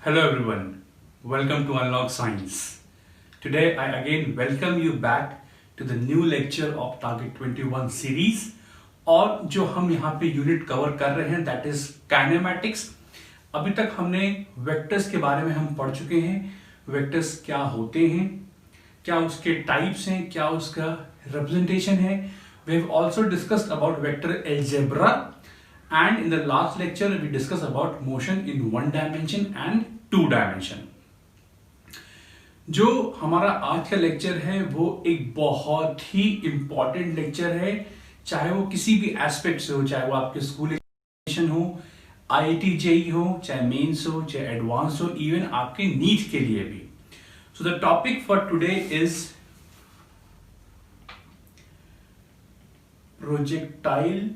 Hello everyone, welcome to Unlock Science. Today I again welcome you back to the new lecture of Target 21 series और जो हम यहाँ पे unit cover कर रहे हैं दैट इज काइनेमैटिक्स। अभी तक हमने वेक्टर्स के बारे में हम पढ़ चुके हैं। वेक्टर्स क्या होते हैं, क्या उसके टाइप्स हैं, क्या उसका रिप्रेजेंटेशन है। We have also discussed about vector algebra and in the last lecture we discussed about motion in one dimension and two dimension. जो हमारा आज का लेक्चर है वो एक बहुत ही इंपॉर्टेंट लेक्चर है, चाहे वो किसी भी एस्पेक्ट से हो, चाहे वो आपके स्कूल एजुकेशन हो, आईआईटी जेईई हो, चाहे मेंस हो, चाहे एडवांस हो, इवन आपके नीट के लिए भी। So the topic for today is projectile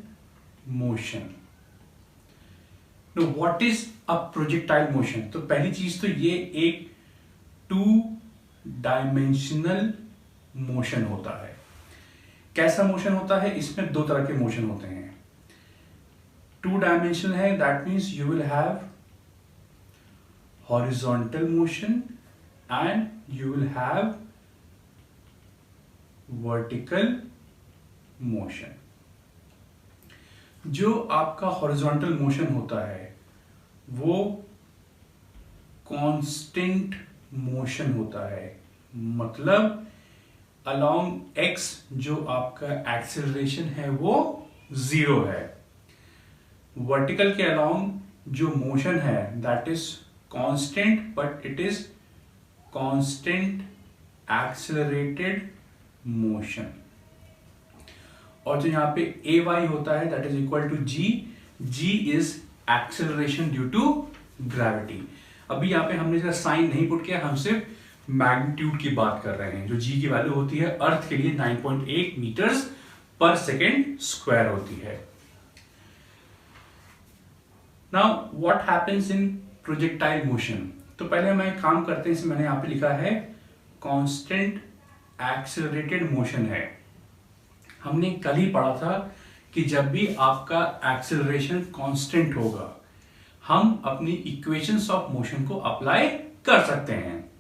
motion. What is a projectile motion? तो पहली चीज तो ये एक टू डायमेंशनल मोशन होता है। कैसा मोशन होता है? इसमें दो तरह के मोशन होते हैं। टू डायमेंशनल है, that means you will have horizontal motion and you will have vertical motion. जो आपका हॉरिजॉन्टल मोशन होता है वो कांस्टेंट मोशन होता है, मतलब अलोंग एक्स जो आपका एक्सेलरेशन है वो जीरो है। वर्टिकल के अलोंग जो मोशन है that is constant but it is constant accelerated motion. और जो यहाँ पे ए वाई होता है that is equal to g. G is acceleration due to gravity. अभी यहाँ पे हमने जरा साइन नहीं पुट किया, हम सिर्फ मैग्नीट्यूड की बात कर रहे हैं। जो जी की वैल्यू होती है अर्थ के लिए 9.8 मीटर्स पर सेकेंड स्क्वायर होती है। Now what happens in projectile motion? तो पहले हम एक काम करते हैं, इसमें मैंने यहाँ पे लिखा है कांस्टेंट एक्सेलरेटेड मोशन है। हमने कल ही पढ़ा था कि जब भी आपका एक्सेलरेशन कांस्टेंट होगा हम अपनी इक्वेशंस ऑफ मोशन को अप्लाई कर सकते हैं।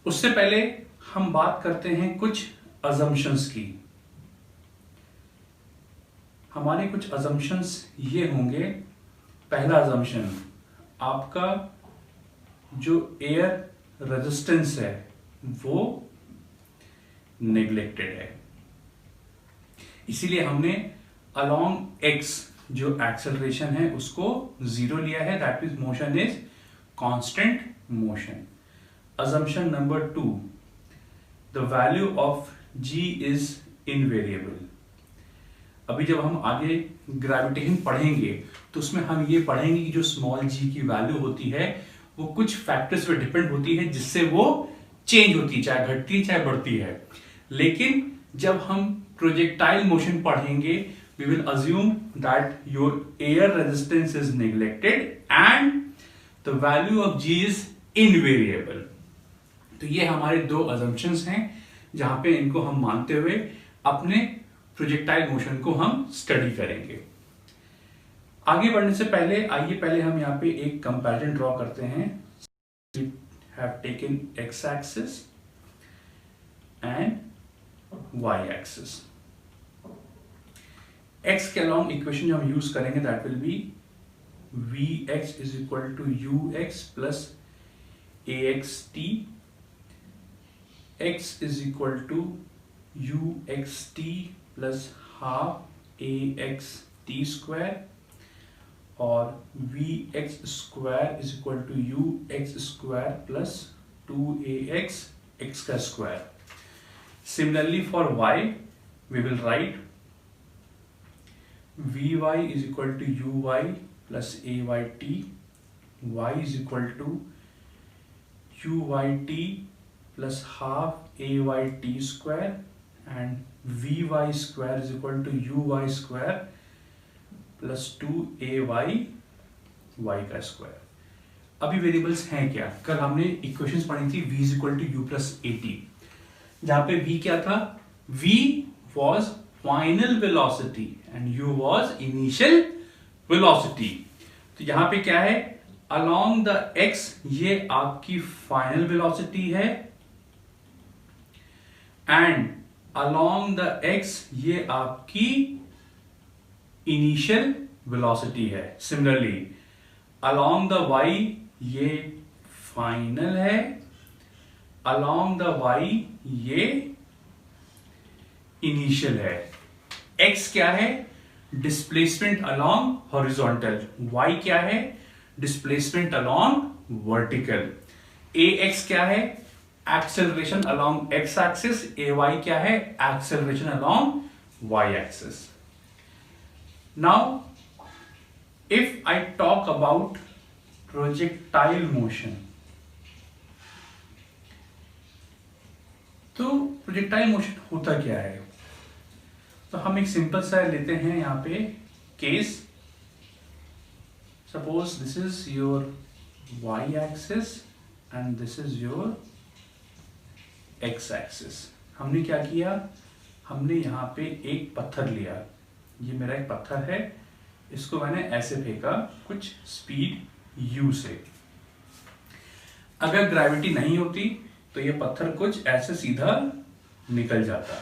उससे पहले हम बात करते हैं कुछ अजम्पशंस की। हमारे कुछ अजम्पशंस ये होंगे। पहला अजम्पशन, आपका जो एयर रेजिस्टेंस है वो नेग्लेक्टेड है, इसीलिए हमने अलोंग एक्स जो एक्सेलरेशन है उसको जीरो लिया है, that means motion is constant motion. Assumption number 2, the value of g is invariable. अभी जब हम आगे ग्रेविटेशन पढ़ेंगे तो उसमें हम ये पढ़ेंगे कि जो स्मॉल जी की वैल्यू होती है वो कुछ फैक्टर्स पे डिपेंड होती है जिससे वो चेंज होती है, चाहे घटती है चाहे बढ़ती है। लेकिन जब हम प्रोजेक्टाइल मोशन पढ़ेंगे we will assume that your air resistance is neglected and the value of g is invariable। तो ये हमारे दो assumptions हैं जहां पे इनको हम मानते हुए अपने प्रोजेक्टाइल मोशन को हम स्टडी करेंगे। आगे बढ़ने से पहले आइए पहले हम यहाँ पे एक कंपैरिजन ड्रॉ करते हैं। We have taken x axis and y axis। x के अलॉन्ग इक्वेशन जो हम यूज करेंगे that will be vx is equal to ux plus axt, x is equal to uxt plus half axt square और vx square is equal to ux square plus 2ax x का square. Similarly for y, we will write vy is equal to uy plus ayt, y is equal to uyt plus half ayt square and vy square is equal to uy square plus 2ay y का square. अभी variables हैं क्या? कल हमने equations पढ़ी थी v is equal to u plus at, जहां पे v क्या था? v was final velocity and u was initial velocity। तो यहां पे क्या है? अलोंग द एक्स ये आपकी फाइनल वेलोसिटी है, एंड अलोंग द एक्स ये आपकी इनिशियल वेलोसिटी है। सिमिलरली अलोंग द वाई ये फाइनल है, अलोंग द वाई ये इनिशियल है। एक्स क्या है? Displacement along horizontal. वाई क्या है? Displacement along vertical. A x क्या है? Acceleration along x axis. A y क्या है? Acceleration along y axis. Now if I talk about projectile motion, तो प्रोजेक्टाइल मोशन होता क्या है? तो हम एक सिंपल सा लेते हैं यहां पे case. Suppose this is your y axis and this is your x axis. हमने क्या किया? हमने यहां पे एक पत्थर लिया। ये मेरा एक पत्थर है, इसको मैंने ऐसे फेंका कुछ स्पीड u से। अगर ग्रेविटी नहीं होती तो ये पत्थर कुछ ऐसे सीधा निकल जाता।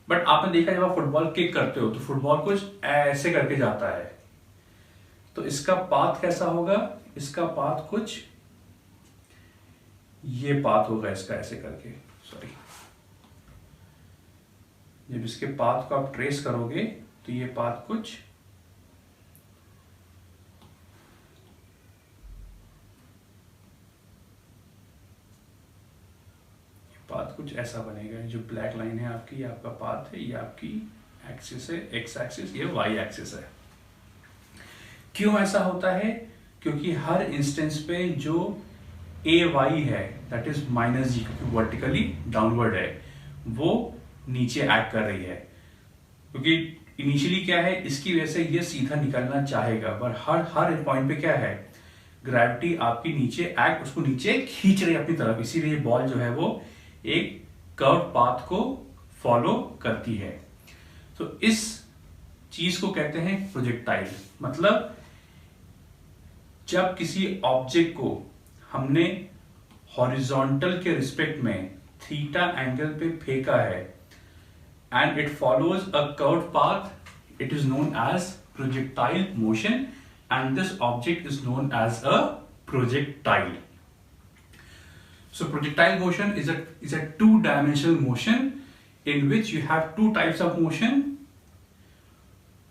बट आपने देखा जब आप फुटबॉल किक करते हो तो फुटबॉल कुछ ऐसे करके जाता है, तो इसका पाथ कैसा होगा? इसका पाथ कुछ ये पाथ होगा इसका, ऐसे करके। सॉरी, जब इसके पाथ को आप ट्रेस करोगे तो ये पाथ कुछ ऐसा बनेगा। जो ब्लैक लाइन है आपकी, ये आपका पाथ है, ये आपकी एक्सिस है, एक्स एक्सिस, ये वाई एक्सिस है। क्यों ऐसा होता है? क्योंकि हर इंस्टेंस पे जो ए वाई है दैट इज माइनस जी, क्योंकि वर्टिकली डाउनवर्ड है, वो नीचे एक्ट कर रही है। क्योंकि इनिशियली क्या है, इसकी वजह से ये सीधा निकलना चाहेगा, पर हर पॉइंट पे क्या है, ग्रेविटी आपकी नीचे एक्ट, उसको नीचे खींच रही है अपनी तरफ। इसीलिए बॉल जो है वो एक कर्व पाथ को फॉलो करती है। तो इस चीज को कहते हैं प्रोजेक्टाइल। मतलब जब किसी ऑब्जेक्ट को हमने हॉरिजॉन्टल के रिस्पेक्ट में थीटा एंगल पे फेंका है and it follows a curve path, it is known as projectile motion, and this object is known as a projectile. So projectile motion is a two-dimensional motion in which you have two types of motion.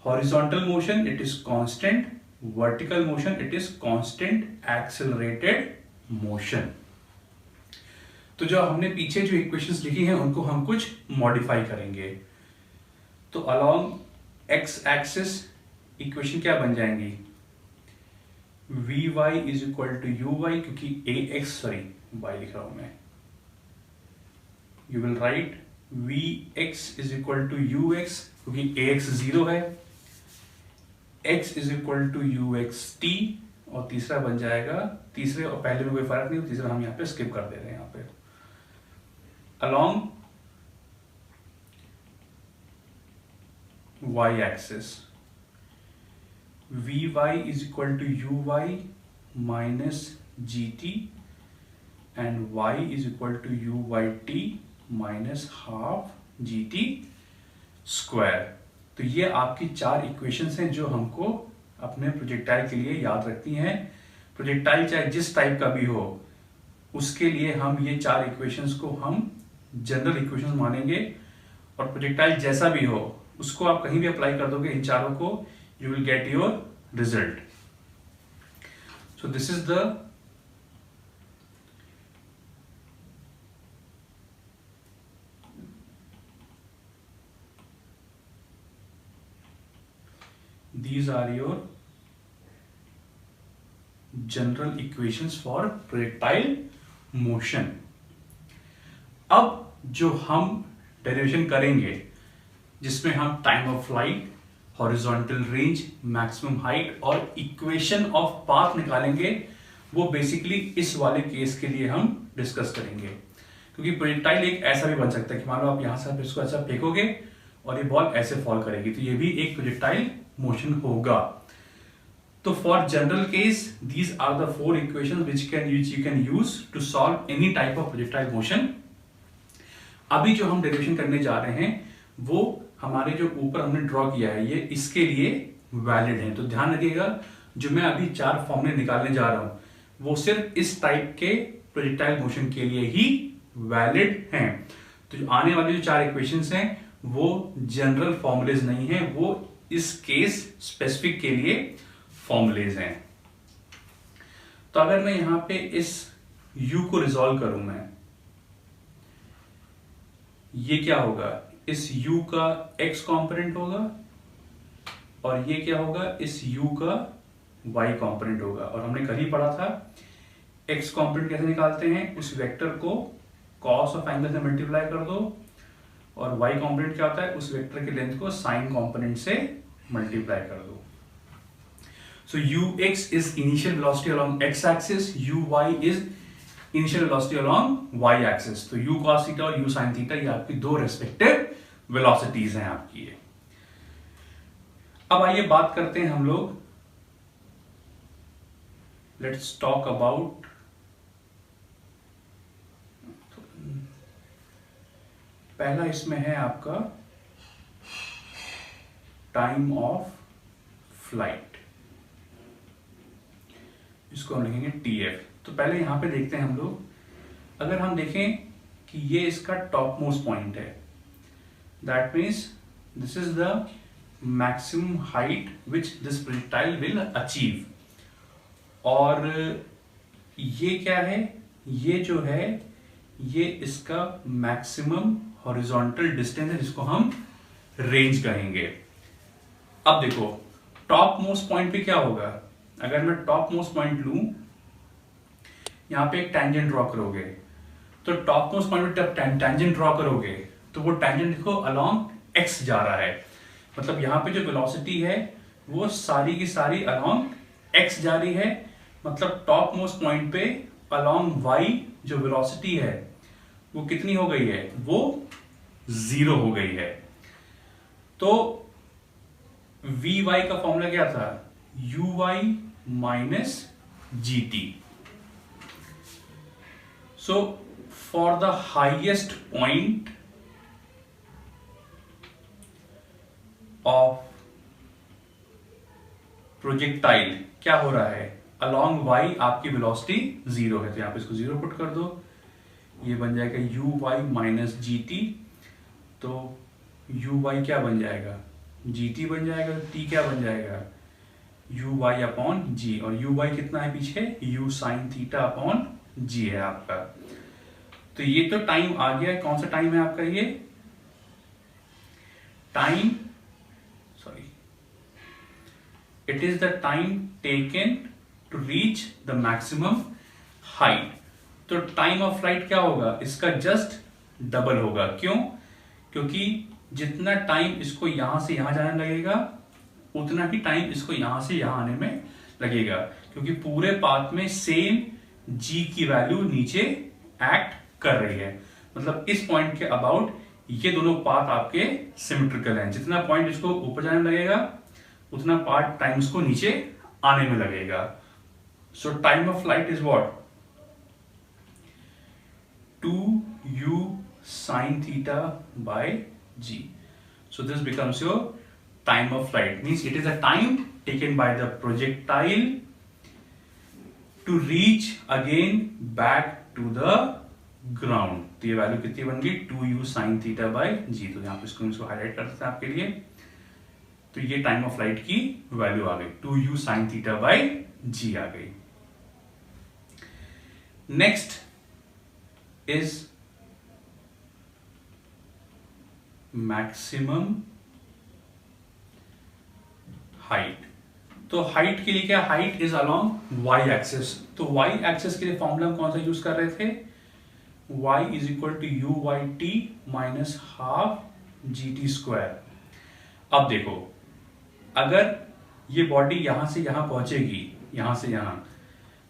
Horizontal motion, it is constant. Vertical motion, it is constant accelerated motion. तो जो हमने पीछे जो equations लिखी हैं उनको हम कुछ मॉडिफाई करेंगे। तो अलॉन्ग एक्स एक्सिस इक्वेशन क्या बन जाएंगी? vy is equal to uy, क्योंकि y लिख रहा हूं मैं, you will write vx is equal to ux, क्योंकि ax 0 है, x is equal to uxt, और तीसरा बन जाएगा, तीसरे और पहले में कोई फर्क नहीं, तीसरा हम यहाँ पे स्किप कर दे रहे हैं। यहाँ पे along y axis vy is equal to uy minus gt and y is equal to uyt minus half gt square। तो ये आपकी चार इक्वेशंस हैं जो हमको अपने प्रोजेक्टाइल के लिए याद रखती हैं। प्रोजेक्टाइल चाहे जिस टाइप का भी हो, उसके लिए हम ये चार इक्वेशंस को हम जनरल इक्वेशंस मानेंगे, और प्रोजेक्टाइल जैसा भी हो उसको आप कहीं भी अप्लाई कर दोगे इन चारों को, you will get your result. So this is these are your general equations for projectile motion। अब जो हम डेरिवेशन करेंगे जिसमें हम time of flight, horizontal range, maximum height और इक्वेशन ऑफ पाथ निकालेंगे, वो बेसिकली इस वाले केस के लिए हम डिस्कस करेंगे। क्योंकि प्रोजेक्टाइल एक ऐसा भी बन सकता है कि मान लो आप यहां से इसको ऐसा फेंकोगे और ये बॉल ऐसे फॉल करेगी, तो ये भी एक प्रोजेक्टाइल मोशन होगा। तो for general case these are the 4 equations which you can use to solve any type of projectile motion. अभी जो हम डेरिवेशन करने जा रहे हैं वो हमारे जो ऊपर हमने ड्रॉ किया है ये इसके लिए वैलिड है। तो ध्यान रखिएगा जो मैं अभी 4 फॉर्मूले निकालने जा रहा हूं वो सिर्फ इस टाइप के प्रोजेक्टाइल मोशन के लिए ही वैलिड हैं। तो जो आने वाले जो 4 इक्वेशंस हैं वो जनरल फॉर्मूलेज नहीं है, वो इस केस स्पेसिफिक के लिए फॉर्मूलेज हैं। तो अगर मैं यहां पे इस u को रिजॉल्व करूं मैं, ये क्या होगा, इस u का x कंपोनेंट होगा और ये क्या होगा, इस u का y कंपोनेंट होगा। और हमने कल ही पढ़ा था x कंपोनेंट कैसे निकालते हैं, उस वेक्टर को cos ऑफ एंगल से मल्टीप्लाई कर दो और y कंपोनेंट क्या होता है, उस वेक्टर के लेंथ को साइन कंपोनेंट से मल्टीप्लाई कर दो। So ux is initial velocity along x axis, uy is initial velocity along y axis। तो u cos थीटा और u sin थीटा ये आपकी 2 रेस्पेक्टिव वेलोसिटीज हैं आपकी ये। अब आइए बात करते हैं हम लोग, लेट्स टॉक अबाउट पहला इसमें है आपका टाइम ऑफ फ्लाइट, इसको हम लिखेंगे TF। तो पहले यहां पे देखते हैं हम लोग, अगर हम देखें कि ये इसका टॉप मोस्ट पॉइंट है, that means this is the maximum height which this projectile will achieve. और ये क्या है, ये जो है ये इसका मैक्सिमम हॉरिजॉन्टल डिस्टेंस है जिसको हम रेंज कहेंगे। अब देखो टॉप मोस्ट पॉइंट पे क्या होगा, अगर मैं टॉप मोस्ट पॉइंट लूं, यहां पे एक टेंजेंट ड्रॉ करोगे, तो टॉप मोस्ट पॉइंट पे जब टेंजेंट ड्रॉ करोगे तो वो टेंजेंट देखो अलोंग x जा रहा है, मतलब यहां पे जो वेलोसिटी है वो सारी की सारी अलोंग x जा रही है। मतलब टॉप मोस्ट पॉइंट पे अलोंग y जो वेलोसिटी है वो कितनी हो गई है, वो 0 हो गई है। तो vy का फॉर्मूला क्या था, uy minus gt। So for the highest point of projectile क्या हो रहा है, along y आपकी वेलोसिटी 0 है, तो यहां पे इसको 0 पुट कर दो, ये बन जाएगा uy minus gt। तो uy क्या बन जाएगा, gt बन जाएगा, t क्या बन जाएगा, uy अपॉन g। और uy कितना है पीछे, u sin theta upon g है आपका। तो ये तो टाइम आ गया, कौन सा टाइम है आपका, ये time, sorry, it is the time taken to reach the maximum height. तो टाइम ऑफ फ्लाइट क्या होगा, इसका जस्ट डबल होगा। क्यों, क्योंकि जितना टाइम इसको यहां से यहां जाने लगेगा उतना ही टाइम इसको यहां से यहां आने में लगेगा, क्योंकि पूरे पाथ में सेम g की वैल्यू नीचे एक्ट कर रही है। मतलब इस पॉइंट के अबाउट ये दोनों पाथ आपके सिमेट्रिकल हैं, जितना पॉइंट इसको ऊपर जाने लगेगा उतना पार्ट टाइम इसको नीचे आने में लगेगा। सो time of flight is what, 2u sin theta by g। So this becomes your time of flight, means it is a time taken by the projectile to reach again back to the ground। तो ये value कितनी बन गई, 2u sin theta by g। तो यहां पे इसको highlight करते हैं आपके लिए, तो ये टाइम ऑफ फ्लाइट की वैल्यू आ गई, 2u sin theta by g आ गई। Next is maximum height. तो हाइट के लिए क्या, height is along y axis. तो y एक्सिस के लिए फॉर्मूला हम कौन सा यूज कर रहे थे, y is equal to u y t minus half g t square. अब देखो अगर ये बॉडी यहां से यहां पहुंचेगी, यहां से यहां,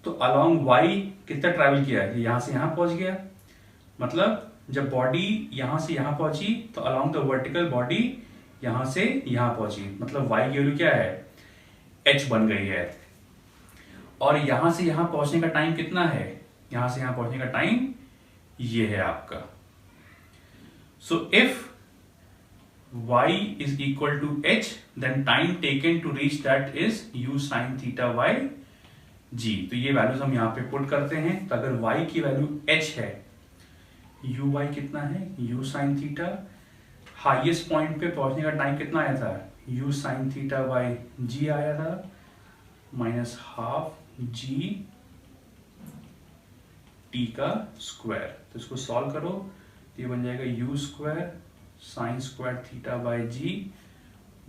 तो अलोंग y कितना ट्रैवल किया है, यहां से यहां पहुंच गया। मतलब जब बॉडी यहां से यहां पहुंची तो अलोंग द वर्टिकल बॉडी यहां से यहां पहुंची, मतलब y की वैल्यू क्या है, h बन गई है। और यहां से यहां पहुंचने का टाइम कितना है, यहां से यहां पहुंचने का टाइम ये है आपका। So if y is equal to h, then time taken to reach that is u sin theta y g। तो ये वैल्यूज हम यहाँ पे पुट करते हैं। तो अगर y की वैल्यू h है, u y कितना है, u sin theta, highest point पे पहुंचने का टाइम कितना आया था, u sin theta y g आया था, माइनस हाफ g t का स्क्वायर। तो इसको सॉल्व करो तो ये बन जाएगा u square sine square theta by g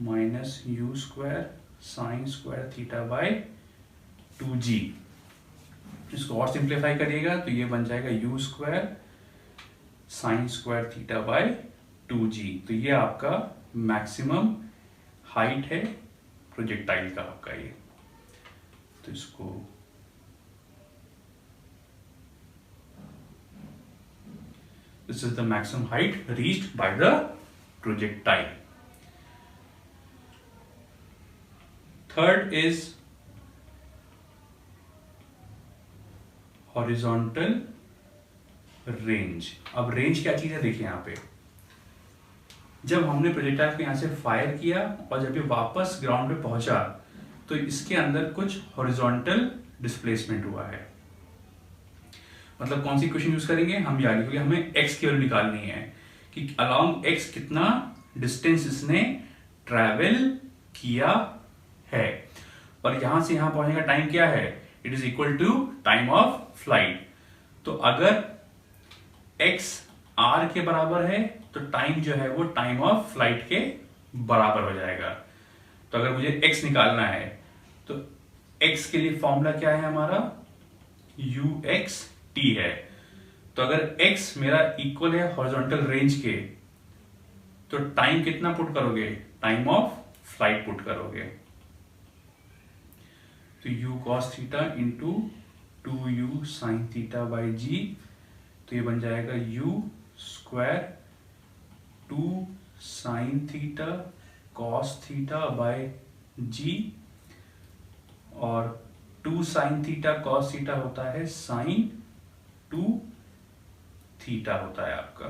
minus u square sine square theta by 2g। इसको और सिंप्लीफाई करिएगा तो ये बन जाएगा u square sine square theta by 2g। तो ये आपका मैक्सिमम हाइट है प्रोजेक्टाइल का आपका ये। तो इसको this is the maximum height reached by the projectile. Third is horizontal range। अब रेंज क्या चीज है देखिए यहाँ पे, जब हमने प्रोजेक्टाइल को यहाँ से फायर किया और जब ये वापस ग्राउंड पे पहुंचा तो इसके अंदर कुछ हॉरिजॉन्टल डिस्प्लेसमेंट हुआ है। मतलब कौन सी क्वेश्चन यूज करेंगे हम ये आगे, क्योंकि हमें x की वैल्यू निकालनी है कि अलोंग x कितना डिस्टेंस इसने ट्रैवल किया है, और यहां से यहां पहुंचने का टाइम क्या है, it is equal to time of flight. तो अगर x r के बराबर है तो टाइम जो है वो टाइम ऑफ फ्लाइट के बराबर हो जाएगा। तो अगर मुझे x निकालना है तो x के लिए फॉर्मूला क्या है हमारा, ux t है। तो अगर x मेरा इक्वल है हॉरिजॉन्टल रेंज के तो टाइम कितना पुट करोगे, टाइम ऑफ फ्लाइट पुट करोगे। तो u cos theta into 2u sine theta by g, तो ये बन जाएगा u square 2 sine theta cos theta by g, और 2 साइन थीटा कॉस थीटा होता है साइन 2 थीटा होता है आपका।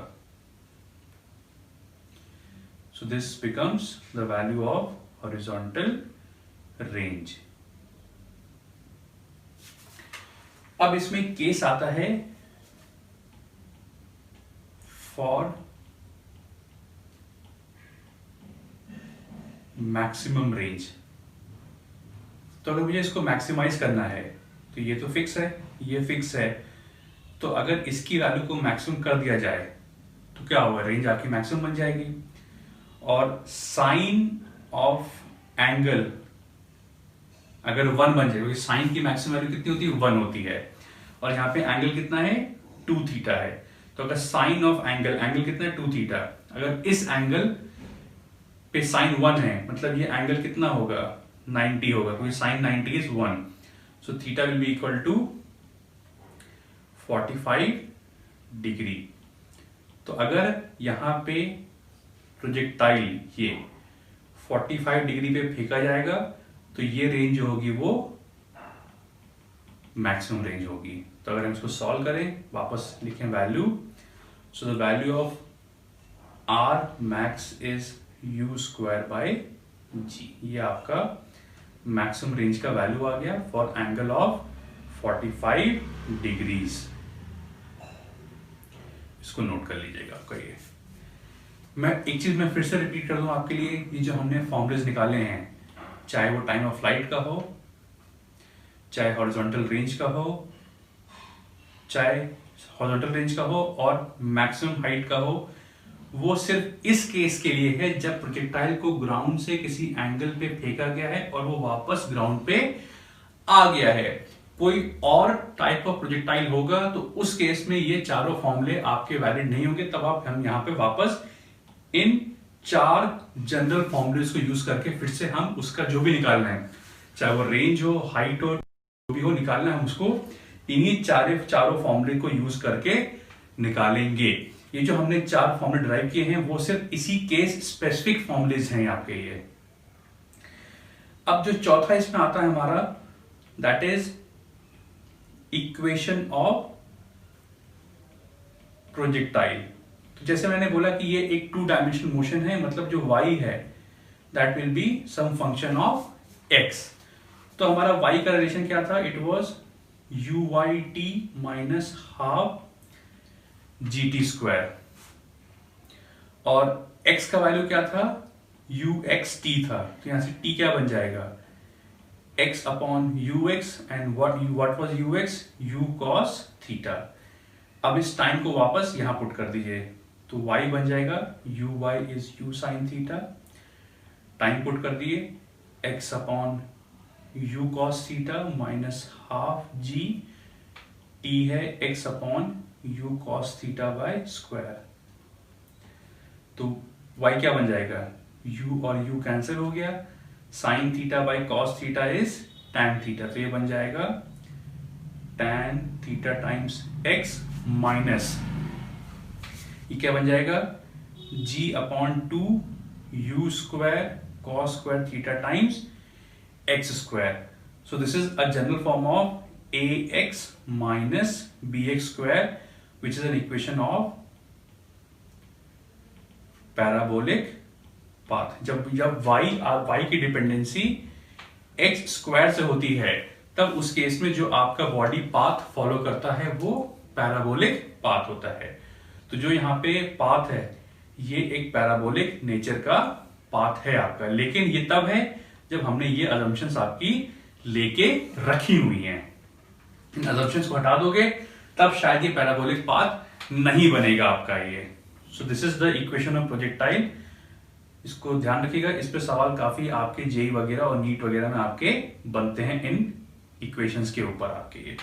So this becomes the value of horizontal range. अब इसमें केस आता है फॉर मैक्सिमम रेंज। तो अगर मुझे इसको मैक्सिमाइज करना है तो ये तो फिक्स है, ये फिक्स है, तो अगर इसकी वैल्यू को मैक्सिमम कर दिया जाए तो क्या होगा, रेंज आपकी मैक्सिमम बन जाएगी। और साइन ऑफ एंगल अगर 1 बन जाए, क्योंकि साइन की मैक्सिमम वैल्यू कितनी होती है, 1 होती है, और यहाँ पे एंगल कितना है, 2 थीटा है। तो अगर साइन ऑफ एंगल, एंगल कितना है 2 थीटा, अगर इस एंगल पे साइन 1 है मतलब ये एंगल कितना होगा, 90 होगा, क्योंकि sine 90 is 1। So theta will be equal to 45 degree. तो अगर यहां पे प्रोजेक्टाइल ये 45 डिग्री पे फेंका जाएगा तो ये रेंज जो होगी वो मैक्सिमम रेंज होगी। तो अगर हम इसको सॉल्व करें, वापस लिखें value, so the value of r max is u square by g. ये आपका मैक्सिमम रेंज का वैल्यू आ गया फॉर एंगल ऑफ 45 डिग्रीज। इसको नोट कर लीजिएगा आपका ये। मैं एक चीज मैं फिर से रिपीट कर दूं आपके लिए, ये जो हमने फॉर्मूलेस निकाले हैं, चाहे वो टाइम ऑफ फ्लाइट का हो, चाहे हॉरिजॉन्टल रेंज का हो, चाहे हॉरिजॉन्टल रेंज का हो और मैक्सिमम हाइट का हो, वो सिर्फ इस केस के लिए है जब प्रोजेक्टाइल को ग्राउंड से किसी एंगल पे फेंका गया है और वो वापस ग्राउंड पे आ गया है। कोई और टाइप ऑफ प्रोजेक्टाइल होगा तो उस केस में ये चारों फॉर्मूले आपके वैलिड नहीं होंगे, तब आप हम यहां पे वापस इन 4 जनरल फॉर्मूलेस को यूज करके फिर से हम उसका जो भी निकालना है, चाहे वो रेंज हो, हाइट हो, जो भी हो निकालना है, हम उसको इन्हीं चारों फॉर्मूले को यूज करके निकालेंगे। ये जो हमने 4 फॉर्मूले ड्राइव किए हैं वो सिर्फ इसी केस स्पेसिफिक फॉर्मूलेस हैं आपके ये। अब जो चौथा इसमें आता है हमारा, that is equation of projectile. तो जैसे मैंने बोला कि ये एक 2 डायमेंशनल मोशन है, मतलब जो y है that will be some function of x। तो हमारा y का रिलेशन क्या था? It was uyt minus half gt square, और x का वैल्यू क्या था? uxt था। तो यहां से t क्या बन जाएगा? x upon ux, and what was ux? u cos theta. अब इस टाइम को वापस यहां पुट कर दीजिए, तो y बन जाएगा uy is u sin theta, time put कर दिए, x upon u cos theta minus half g, t है x upon u cos theta by square. तो y क्या बन जाएगा? u और u कैंसिल हो गया, sine theta by cos theta is tan theta, तो ये बन जाएगा tan theta times x minus, ये क्या बन जाएगा? g upon 2 u square cos square theta times x square. So this is a general form of ax minus bx square which is an equation of parabolic path. जब y की dependency x square से होती है, तब उस case में जो आपका बॉडी पाथ फॉलो करता है वो पैराबोलिक पाथ होता है। तो जो यहाँ पे पाथ है ये एक पैराबोलिक नेचर का पाथ है आपका, लेकिन ये तब है जब हमने ये अजम्पशंस आपकी लेके रखी हुई हैं। इन अजम्पशंस को हटा दोगे तब शायद ये पैराबोलिक पाथ नहीं बनेगा आपका ये। So this is the equation of projectile. इसको ध्यान रखिएगा, इस पे सवाल काफी आपके जेई वगैरह और नीट वगैरह में आपके बनते हैं इन इक्वेशंस के ऊपर आपके ये।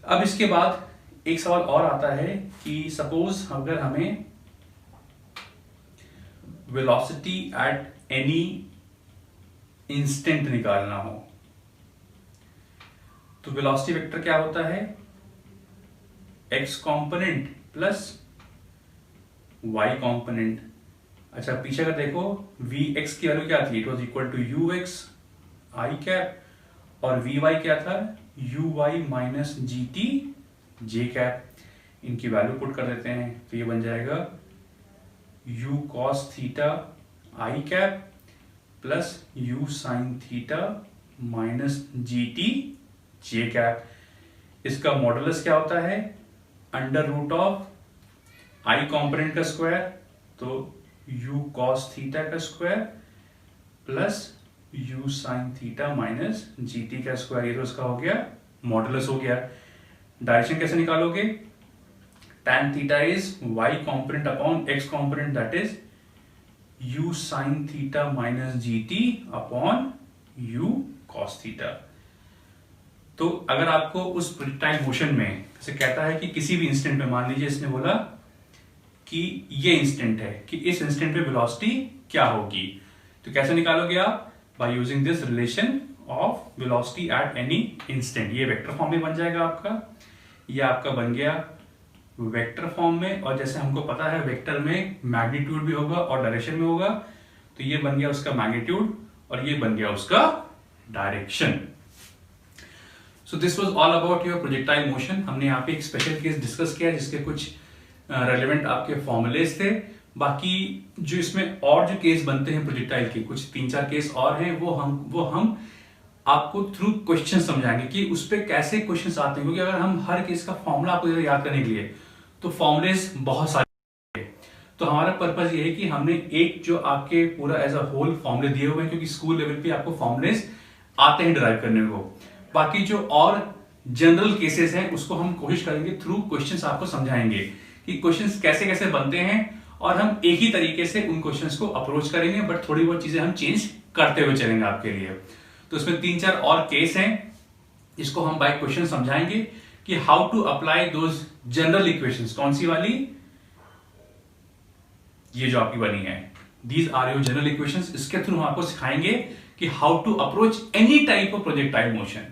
अब इसके बाद एक सवाल और आता है कि सपोज अगर हमें वेलोसिटी एट एनी इंस्टेंट निकालना हो, तो वेलोसिटी वेक्टर क्या होता है? x component plus y component. अच्छा पीछे अगर देखो vx की वैल्यू क्या थी? It was equal to ux i cap, और vy क्या था? uy minus gt j cap. इनकी वैल्यू पुट कर देते हैं, तो ये बन जाएगा u cos theta i cap plus u sin theta minus gt j cap. इसका मॉडुलस क्या होता है? Under root of i component का स्क्वायर, तो u cos थीटा का square plus u sin theta minus gt का स्क्वायर। ये तो इसका हो गया मॉडुलस हो गया। डायरेक्शन कैसे निकालोगे? tan theta is y component upon x component, that is u sin theta minus gt upon u cos theta. तो अगर आपको उस प्रोजेक्टाइल मोशन में जैसे कहता है कि किसी भी इंस्टेंट में, मान लीजिए इसने बोला कि ये इंस्टेंट है, कि इस इंस्टेंट पे वेलोसिटी क्या होगी, तो कैसे निकालोगे आप? By using this relation of velocity at any instant. ये वेक्टर फॉर्म में बन जाएगा आपका, ये आपका बन गया वेक्टर फॉर्म में, और जैसे हमको पता है वेक्टर में मैग्नीट्यूड भी होगा और डायरेक्शन में होगा, तो ये बन गया उसका मैग्नीट्यूड और ये बन गया उसका direction. So this was all about your projectile motion. हमने यहाँ पे एक स्पेशल केस डिस्कस किया जिसके कुछ रेलेवेंट आपके फॉर्मूलेज थे। बाकी जो इसमें और जो केस बनते हैं प्रोजेक्टाइल के, कुछ 3-4 केस और हैं, वो हम आपको थ्रू क्वेश्चन समझाएंगे कि उस पर कैसे क्वेश्चंस आते हैं, क्योंकि अगर हम हर केस का फॉर्मूला आपको याद करने के लिए तो फॉर्मूलेज बहुत सारे हैं। तो हमारा पर्पज ये है कि हमने एक जो आपके पूरा एज अ होल फॉर्मूले दिए हुए हैं, क्योंकि स्कूल लेवल पे आपको फॉर्मूलेज आते हैं डिराइव करने को। बाकी जो और जनरल केसेस हैं उसको हम कोशिश करेंगे थ्रू क्वेश्चंस आपको समझाएंगे कि क्वेश्चंस कैसे कैसे बनते हैं, और हम एक ही तरीके से उन क्वेश्चंस को अप्रोच करेंगे, बट थोड़ी बहुत चीजें हम चेंज करते हुए चलेंगे आपके लिए। तो इसमें 3-4 और केस हैं जिसको हम बाय क्वेश्चन समझाएंगे कि how to apply those general equations. कौन सी वाली? ये जो आपकी बनी है, these are your general equations. इसके थ्रू हम आपको सिखाएंगे कि how to approach any type of projectile motion.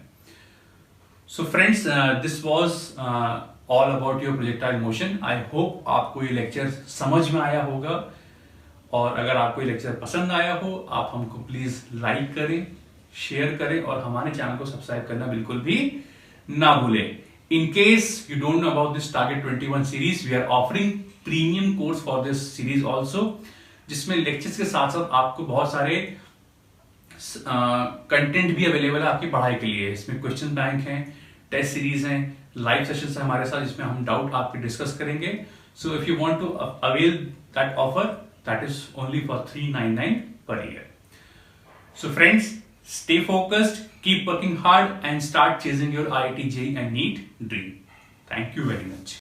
So friends, this was all about your projectile motion. I hope आपको ये लेक्चर समझ में आया होगा, और अगर आपको ये लेक्चर पसंद आया हो, आप हमको प्लीज लाइक करें, शेयर करें, और हमारे चैनल को सब्सक्राइब करना बिल्कुल भी ना भूले। In case you don't know about this Target 21 series, we are offering premium course for this series also, जिसमें लेक्चर्स के साथ साथ आपको बहुत सारे कंटेंट भी अवेलेबल है आपकी पढ़ाई के लिए। इसमें क्वेश्चन बैंक है, टेस्ट सीरीज है, लाइव सेशंस है हमारे साथ जिसमें हम डाउट आपके डिस्कस करेंगे। So if you want to avail that offer, that is only for 399 per year. So friends, stay focused, keep working hard and start chasing your IIT JEE and NEET dream. Thank you very much.